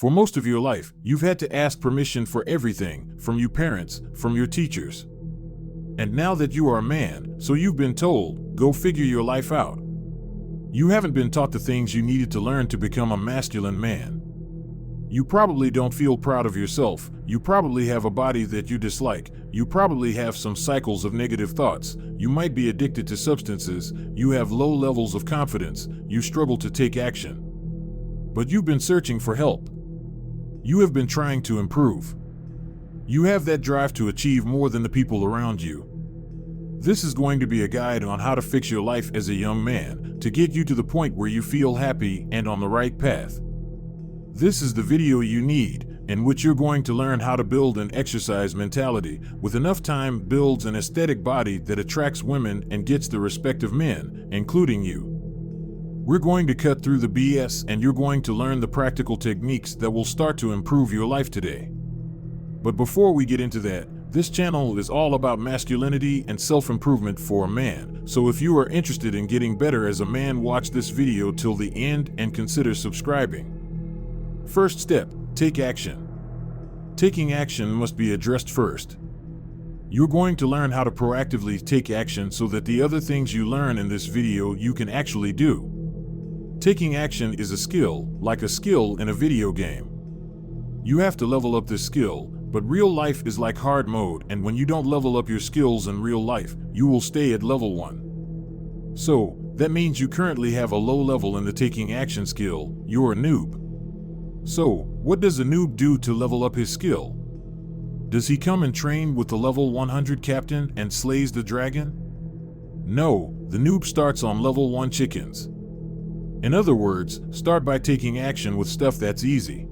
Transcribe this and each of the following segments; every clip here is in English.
For most of your life, you've had to ask permission for everything, from your parents, from your teachers. And now that you are a man, so you've been told, go figure your life out. You haven't been taught the things you needed to learn to become a masculine man. You probably don't feel proud of yourself. You probably have a body that you dislike. You probably have some cycles of negative thoughts. You might be addicted to substances. You have low levels of confidence. You struggle to take action. But you've been searching for help. You have been trying to improve. You have that drive to achieve more than the people around you. This is going to be a guide on how to fix your life as a young man, to get you to the point where you feel happy and on the right path. This is the video you need, in which you're going to learn how to build an exercise mentality, with enough time builds an aesthetic body that attracts women and gets the respect of men, including you. We're going to cut through the BS and you're going to learn the practical techniques that will start to improve your life today. But before we get into that, this channel is all about masculinity and self-improvement for a man, so if you are interested in getting better as a man, watch this video till the end and consider subscribing. First step, take action. Taking action must be addressed first. You're going to learn how to proactively take action so that the other things you learn in this video you can actually do. Taking action is a skill, like a skill in a video game. You have to level up this skill, but real life is like hard mode, and when you don't level up your skills in real life, you will stay at level 1. So, that means you currently have a low level in the taking action skill. You're a noob. So, what does a noob do to level up his skill? Does he come and train with the level 100 captain and slays the dragon? No, the noob starts on level 1 chickens. In other words, start by taking action with stuff that's easy.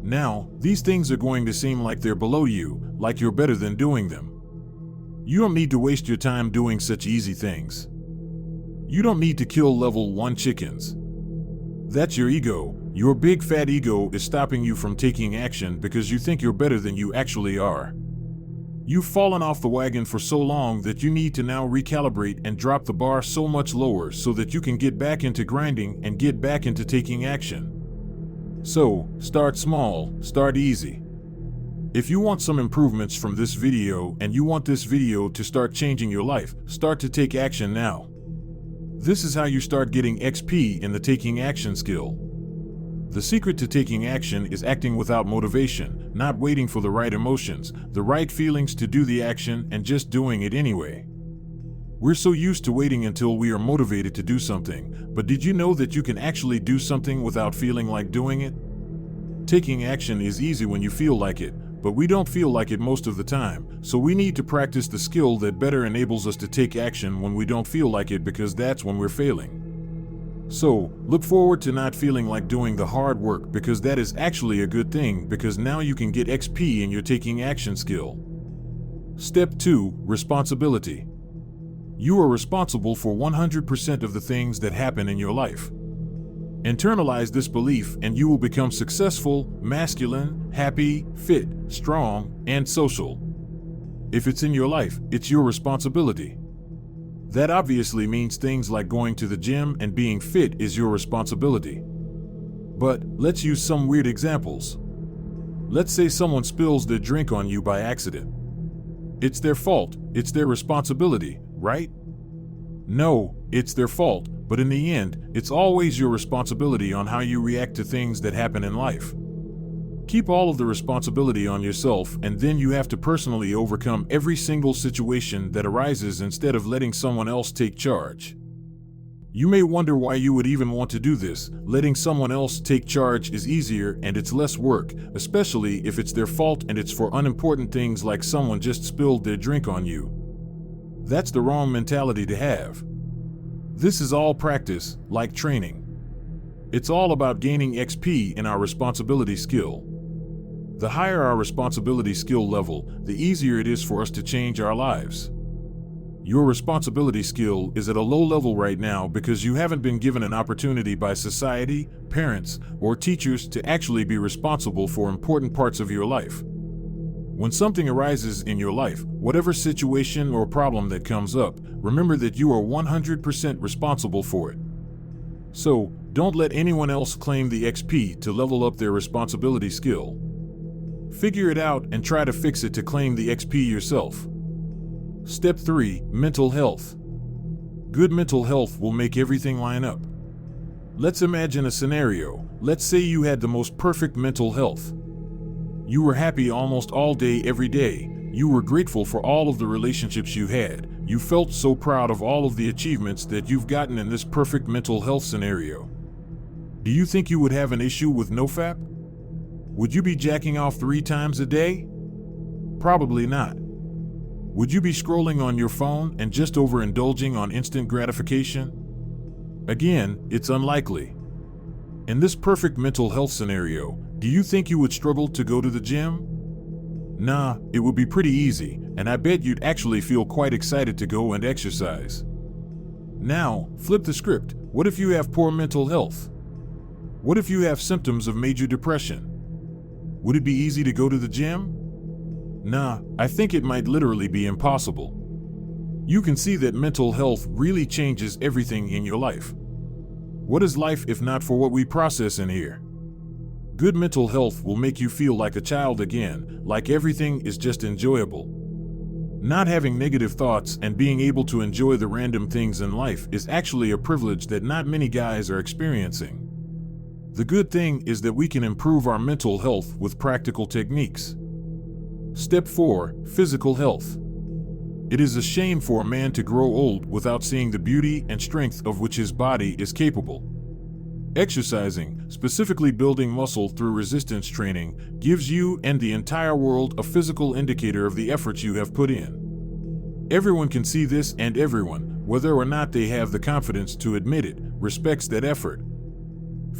Now, these things are going to seem like they're below you, like you're better than doing them. You don't need to waste your time doing such easy things. You don't need to kill level 1 chickens. That's your ego. Your big fat ego is stopping you from taking action because you think you're better than you actually are. You've fallen off the wagon for so long that you need to now recalibrate and drop the bar so much lower so that you can get back into grinding and get back into taking action. So, start small, start easy. If you want some improvements from this video and you want this video to start changing your life, start to take action now. This is how you start getting XP in the taking action skill. The secret to taking action is acting without motivation, not waiting for the right emotions, the right feelings to do the action, and just doing it anyway. We're so used to waiting until we are motivated to do something, but did you know that you can actually do something without feeling like doing it? Taking action is easy when you feel like it, but we don't feel like it most of the time, so we need to practice the skill that better enables us to take action when we don't feel like it, because that's when we're failing. So, look forward to not feeling like doing the hard work, because that is actually a good thing, because now you can get XP in your taking action skill. Step 2, responsibility. You are responsible for 100% of the things that happen in your life. Internalize this belief and you will become successful, masculine, happy, fit, strong, and social. If it's in your life, it's your responsibility. That obviously means things like going to the gym and being fit is your responsibility. But let's use some weird examples. Let's say someone spills their drink on you by accident. It's their fault, it's their responsibility, right? No, it's their fault, but in the end, it's always your responsibility on how you react to things that happen in life. Keep all of the responsibility on yourself, and then you have to personally overcome every single situation that arises instead of letting someone else take charge. You may wonder why you would even want to do this. Letting someone else take charge is easier and it's less work, especially if it's their fault and it's for unimportant things like someone just spilled their drink on you. That's the wrong mentality to have. This is all practice, like training. It's all about gaining XP in our responsibility skill. The higher our responsibility skill level, the easier it is for us to change our lives. Your responsibility skill is at a low level right now because you haven't been given an opportunity by society, parents, or teachers to actually be responsible for important parts of your life. When something arises in your life, whatever situation or problem that comes up, remember that you are 100% responsible for it. So, Don't let anyone else claim the XP to level up their responsibility skill. Figure it out and try to fix it to claim the XP yourself. Step 3. Mental health. Good mental health will make everything line up. Let's imagine a scenario. Let's say you had the most perfect mental health. You were happy almost all day every day. You were grateful for all of the relationships you had. You felt so proud of all of the achievements that you've gotten in this perfect mental health scenario. Do you think you would have an issue with NoFap? Would you be jacking off 3 times a day? Probably not. Would you be scrolling on your phone and just overindulging on instant gratification? Again, it's unlikely. In this perfect mental health scenario, do you think you would struggle to go to the gym? Nah, it would be pretty easy, and I bet you'd actually feel quite excited to go and exercise. Now, flip the script. What if you have poor mental health? What if you have symptoms of major depression? Would it be easy to go to the gym? Nah, I think it might literally be impossible. You can see that mental health really changes everything in your life. What is life if not for what we process in here? Good mental health will make you feel like a child again, like everything is just enjoyable. Not having negative thoughts and being able to enjoy the random things in life is actually a privilege that not many guys are experiencing. The good thing is that we can improve our mental health with practical techniques. Step 4. Physical health. It is a shame for a man to grow old without seeing the beauty and strength of which his body is capable. Exercising, specifically building muscle through resistance training, gives you and the entire world a physical indicator of the efforts you have put in. Everyone can see this, and everyone, whether or not they have the confidence to admit it, respects that effort.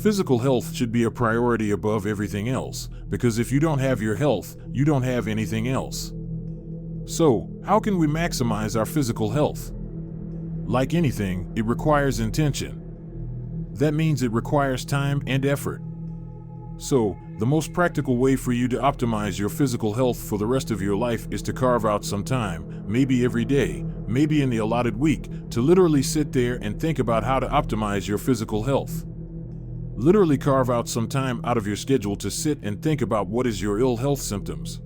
Physical health should be a priority above everything else, because if you don't have your health, you don't have anything else. So, how can we maximize our physical health? Like anything, it requires intention. That means it requires time and effort. So, the most practical way for you to optimize your physical health for the rest of your life is to carve out some time, maybe every day, maybe in the allotted week, to literally sit there and think about how to optimize your physical health. Literally carve out some time out of your schedule to sit and think about what is your ill health symptoms.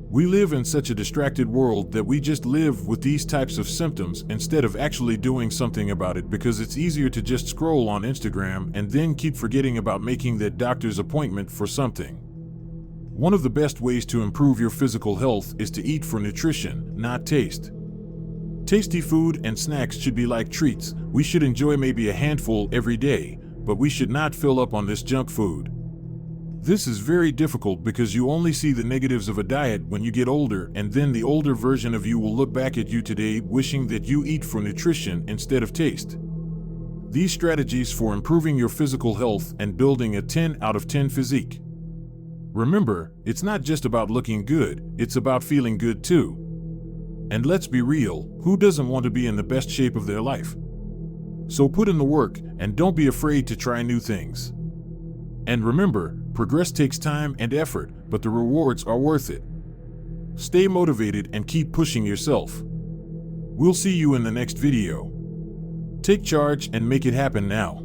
We live in such a distracted world that we just live with these types of symptoms instead of actually doing something about it, because it's easier to just scroll on Instagram and then keep forgetting about making that doctor's appointment for something. One of the best ways to improve your physical health is to eat for nutrition, not taste. Tasty food and snacks should be like treats. We should enjoy maybe a handful every day, but we should not fill up on this junk food. This is very difficult because you only see the negatives of a diet when you get older, and then the older version of you will look back at you today wishing that you eat for nutrition instead of taste. These strategies for improving your physical health and building a 10 out of 10 physique. Remember, it's not just about looking good, it's about feeling good too. And let's be real, who doesn't want to be in the best shape of their life? So put in the work, and don't be afraid to try new things. And remember, progress takes time and effort, but the rewards are worth it. Stay motivated and keep pushing yourself. We'll see you in the next video. Take charge and make it happen now.